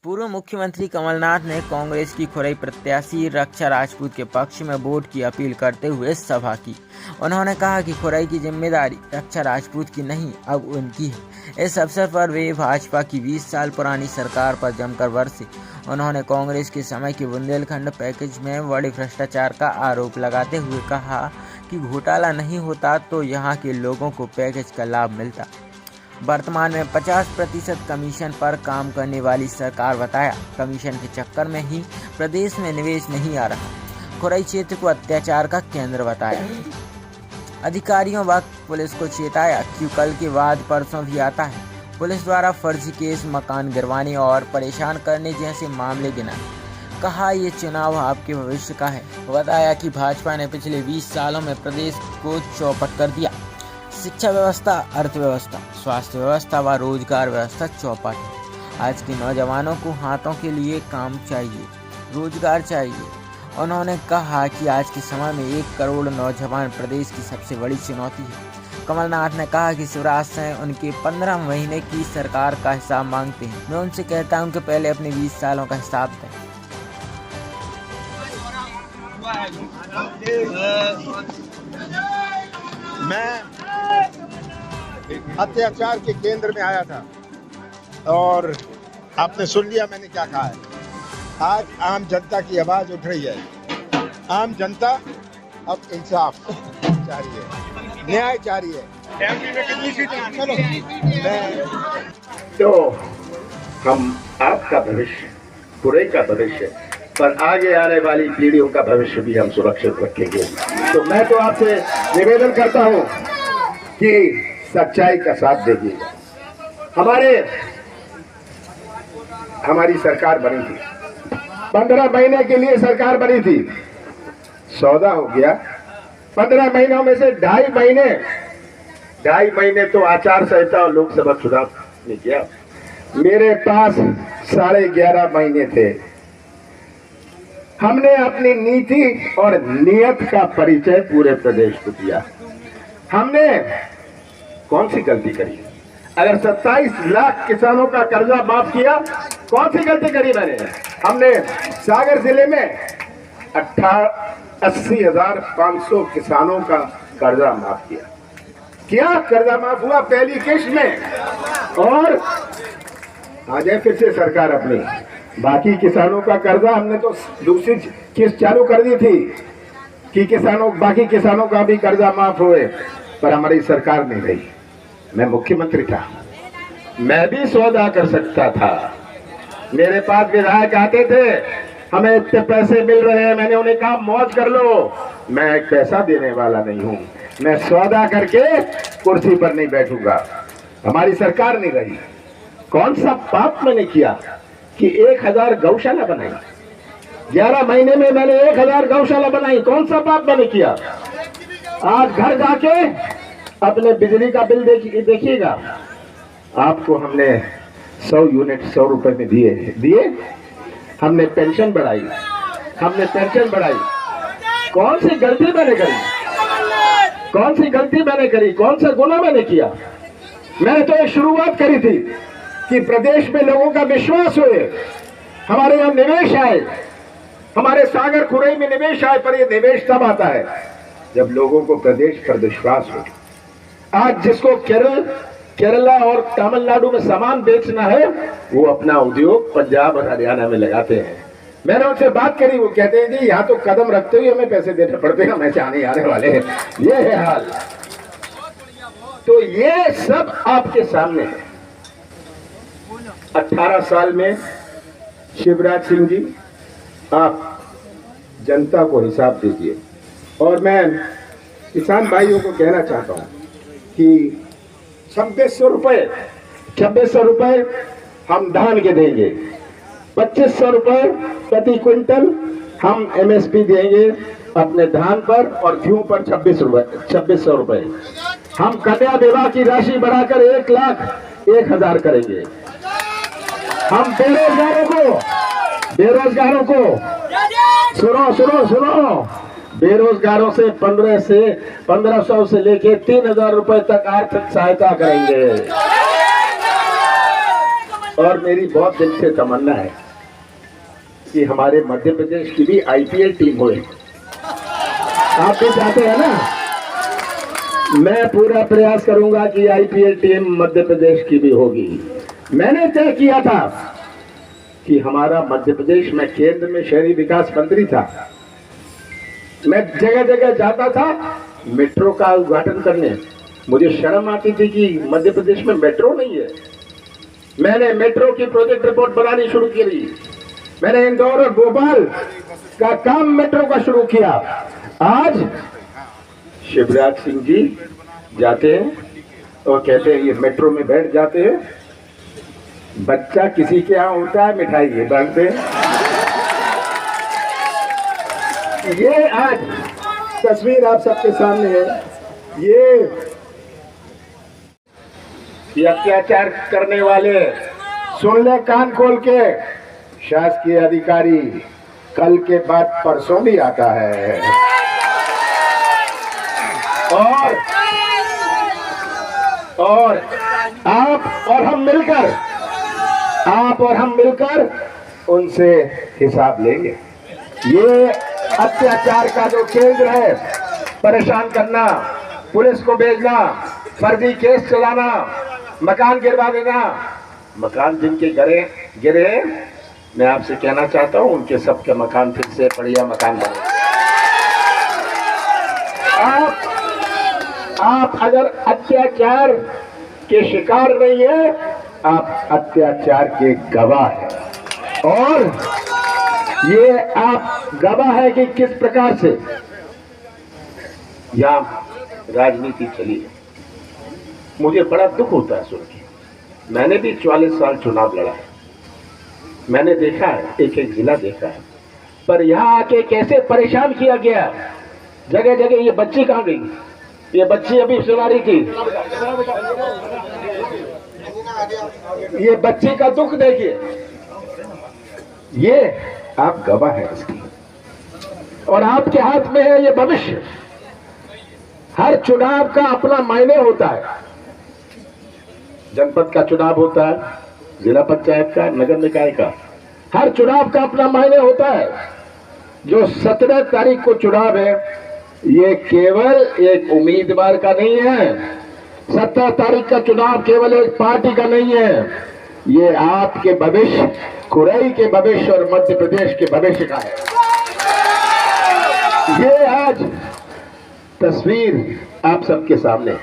पूर्व मुख्यमंत्री कमलनाथ ने कांग्रेस की खुरई प्रत्याशी रक्षा राजपूत के पक्ष में वोट की अपील करते हुए सभा की। उन्होंने कहा कि खुरई की जिम्मेदारी रक्षा राजपूत की नहीं, अब उनकी है। इस अवसर पर वे भाजपा की 20 साल पुरानी सरकार पर जमकर बरसे। उन्होंने कांग्रेस के समय के बुंदेलखंड पैकेज में बड़े भ्रष्टाचार का आरोप लगाते हुए कहा कि घोटाला नहीं होता तो यहाँ के लोगों को पैकेज का लाभ मिलता। वर्तमान में 50% कमीशन पर काम करने वाली सरकार बताया। कमीशन के चक्कर में ही प्रदेश में निवेश नहीं आ रहा। खुरई क्षेत्र को अत्याचार का केंद्र बताया। अधिकारियों व पुलिस को चेताया कि कल के बाद परसों भी आता है। पुलिस द्वारा फर्जी केस, मकान गिरवाने और परेशान करने जैसे मामले गिनाए। कहा ये चुनाव आपके भविष्य का है। बताया कि भाजपा ने पिछले 20 सालों में प्रदेश को चौपट कर दिया। शिक्षा व्यवस्था, अर्थव्यवस्था, स्वास्थ्य व्यवस्था व रोजगार व्यवस्था चौपट है। आज के नौजवानों को हाथों के लिए काम चाहिए, रोजगार चाहिए। उन्होंने कहा कि आज के समय में 1 करोड़ नौजवान प्रदेश की सबसे बड़ी चुनौती है। कमलनाथ ने कहा कि शिवराज सिंह उनके 15 महीने की सरकार का हिसाब मांगते हैं। मैं उनसे कहता हूं कि पहले अपने 20 सालों का हिसाब दें। मैं अत्याचार के केंद्र में आया था और आपने सुन लिया मैंने क्या कहा है। आज आम जनता की आवाज उठ रही है। आम जनता अब इंसाफ चाह रही है, न्याय चाह रही है। चलो तो हम आपका भविष्य, खुरई का भविष्य, पर आगे आने वाली पीढ़ियों का भविष्य भी हम सुरक्षित रखेंगे। तो मैं तो आपसे निवेदन करता हूं कि सच्चाई का साथ दीजिएगा। हमारी सरकार बनी थी, 15 महीने के लिए सरकार बनी थी। सौदा हो गया। 15 महीनों में से 2.5 महीने तो आचार संहिता और लोकसभा चुनाव ने किया। मेरे पास 11.5 महीने थे। हमने अपनी नीति और नियत का परिचय पूरे प्रदेश को दिया। हमने कौन सी गलती करी? अगर 27 लाख किसानों का कर्जा माफ किया, कौन सी गलती करी मैंने? हमने सागर जिले में 80,500 किसानों का कर्जा माफ किया। क्या कर्जा माफ हुआ पहली किश्त में? और आ जाए फिर से सरकार अपनी, बाकी किसानों का कर्जा हमने तो दूसरी किस्त चालू कर दी थी कि बाकी किसानों का भी कर्जा माफ हुए, पर हमारी सरकार नहीं रही। मैं मुख्यमंत्री था, मैं भी सौदा कर सकता था। मेरे पास विधायक आते थे, हमें इतने पैसे मिल रहे हैं, मैंने उन्हें कहा मौज कर लो। मैं पैसा देने वाला नहीं हूं, मैं सौदा करके कुर्सी पर नहीं बैठूंगा। हमारी सरकार नहीं रही। कौन सा पाप मैंने किया कि 1000 गौशाला बनाई? 11 महीने में मैंने 1000 गौशाला बनाई। कौन सा पाप मैंने किया? आज घर जाके अपने बिजली का बिल देखिएगा। आपको हमने 100 यूनिट 100 रुपए में दिए। हमने पेंशन बढ़ाई। कौन सी गलती मैंने करी? कौन सा गुनाह मैंने किया? मैंने तो एक शुरुआत करी थी कि प्रदेश में लोगों का विश्वास हुए, हमारे यहाँ निवेश आए, हमारे सागर खुरई में निवेश आए। पर ये निवेश तब आता है जब लोगों को प्रदेश पर विश्वास हो। आज जिसको केरला और तमिलनाडु में सामान बेचना है, वो अपना उद्योग पंजाब और हरियाणा में लगाते हैं। मैंने उनसे बात करी, वो कहते हैं जी यहाँ तो कदम रखते हुए हमें पैसे देने पड़ते हैं, हमें चाहे नहीं आने वाले हैं। ये है हाल। तो ये सब आपके सामने है। 18 साल में शिवराज सिंह जी, आप जनता को हिसाब दीजिए। और मैं किसान भाइयों को कहना चाहता हूं कि 2600 रुपए हम धान के देंगे, 2500 रुपए प्रति क्विंटल हम एमएसपी देंगे अपने धान पर, और गेहूं पर 2600 रुपए। हम कन्या विवाह की राशि बढ़ाकर 1,01,000 करेंगे। हम बेरोजगारों को सुनो, बेरोजगारों से 1500 से लेके 3000 रुपए तक आर्थिक सहायता करेंगे। और मेरी बहुत दिल से तमन्ना है कि हमारे मध्य प्रदेश की भी आईपीएल टीम होए। आप भी चाहते हैं ना? मैं पूरा प्रयास करूंगा कि आईपीएल टीम मध्य प्रदेश की भी होगी। मैंने तय किया था कि हमारा मध्य प्रदेश में केंद्र में शहरी विकास मंत्री था, मैं जगह जगह जाता था मेट्रो का उद्घाटन करने। मुझे शर्म आती थी कि मध्य प्रदेश में मेट्रो नहीं है। मैंने मेट्रो की प्रोजेक्ट रिपोर्ट बनानी शुरू की। मैंने इंदौर और भोपाल का काम मेट्रो का शुरू किया। आज शिवराज सिंह जी जाते हैं और कहते हैं ये मेट्रो में बैठ जाते हैं। बच्चा किसी के यहाँ होता है, मिठाई ये बांटते हैं। ये आज तस्वीर आप सबके सामने है। ये अत्याचार करने वाले सुन ले कान खोल के, शासकीय अधिकारी कल के बाद परसों भी आता है और आप और हम मिलकर उनसे हिसाब लेंगे। ये अत्याचार का जो केंद्र है, परेशान करना, पुलिस को भेजना, फर्जी केस चलाना, मकान गिरवा देना, मकान जिनके गिरे मैं आपसे कहना चाहता हूं उनके सबके मकान फिर से बढ़िया मकान बने। आप अगर अत्याचार के शिकार नहीं है, आप अत्याचार के गवाह हैं। और ये आप गवाह है कि किस प्रकार से यहाँ राजनीति चली है। मुझे बड़ा दुख होता है सुन के। मैंने भी 44 साल चुनाव लड़ा है, मैंने देखा है, एक एक जिला देखा है, पर यहाँ आके कैसे परेशान किया गया। जगह जगह ये बच्ची कहाँ गई? ये बच्ची अभी सुना रही थी। ये बच्ची का दुख देखिए। ये आप गवाह है इसकी, और आपके हाथ में है ये भविष्य। हर चुनाव का अपना मायने होता है। जनपद का चुनाव होता है, जिला पंचायत का, नगर निकाय का, हर चुनाव का अपना मायने होता है। जो 17 तारीख को चुनाव है, ये केवल एक उम्मीदवार का नहीं है। 17 तारीख का चुनाव केवल एक पार्टी का नहीं है, ये आपके भविष्य, खुरई के भविष्य और मध्य प्रदेश के भविष्य का है। ये आज तस्वीर आप सबके सामने है,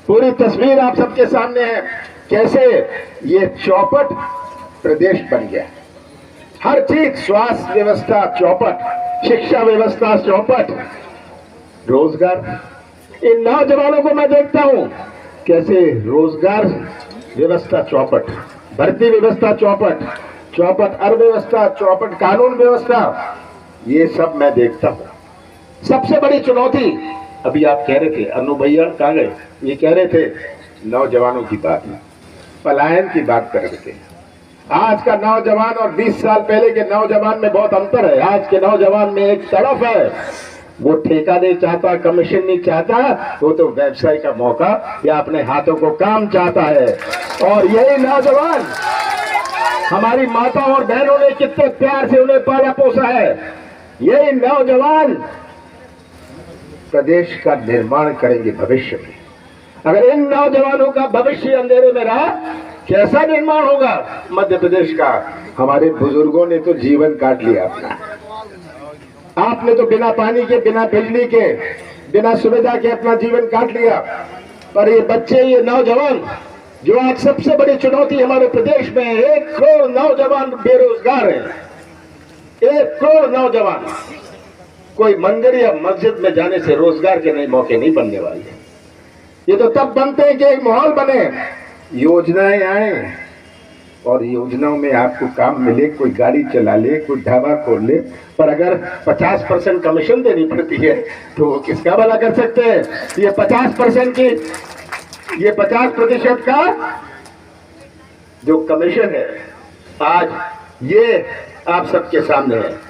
पूरी तस्वीर आप सबके सामने है, कैसे ये चौपट प्रदेश बन गया। हर चीज, स्वास्थ्य व्यवस्था चौपट, शिक्षा व्यवस्था चौपट, रोजगार। इन नौजवानों को मैं देखता हूं कैसे रोजगार व्यवस्था चौपट, भर्ती व्यवस्था चौपट, अर्थव्यवस्था चौपट, कानून व्यवस्था, ये सब मैं देखता हूं। सबसे बड़ी चुनौती, अभी आप कह रहे थे, अनु भैया कहाँ गए, ये कह रहे थे नौजवानों की बात, पलायन की बात कर रहे थे। आज का नौजवान और 20 साल पहले के नौजवान में बहुत अंतर है। आज के नौजवान में एक तरफ है, वो ठेका नहीं चाहता, कमीशन नहीं चाहता, वो तो व्यवसाय का मौका या अपने हाथों को काम चाहता है। और यही नौजवान, हमारी माता और बहनों ने कितने प्यार से उन्हें पाला पोसा है, यही नौजवान प्रदेश का निर्माण करेंगे भविष्य में। अगर इन नौजवानों का भविष्य अंधेरे में रहा, कैसा निर्माण होगा मध्य प्रदेश का? हमारे बुजुर्गों ने तो जीवन काट लिया अपना। आपने तो बिना पानी के, बिना बिजली के, बिना सुविधा के अपना जीवन काट लिया। पर ये बच्चे, ये नौजवान, जो आज सबसे बड़ी चुनौती हमारे प्रदेश में है, 1 करोड़ नौजवान बेरोजगार है। 1 करोड़ नौजवान, कोई मंदिर या मस्जिद में जाने से रोजगार के नए मौके नहीं बनने वाले। ये तो तब बनते हैं कि एक माहौल बने, योजनाएं आए और योजनाओं में आपको काम मिले, कोई गाड़ी चला ले, कोई ढाबा खोल ले, पर अगर 50% कमीशन देनी पड़ती है तो वो किसका भला कर सकते हैं? ये 50% की, ये 50% का जो कमीशन है, आज ये आप सबके सामने है।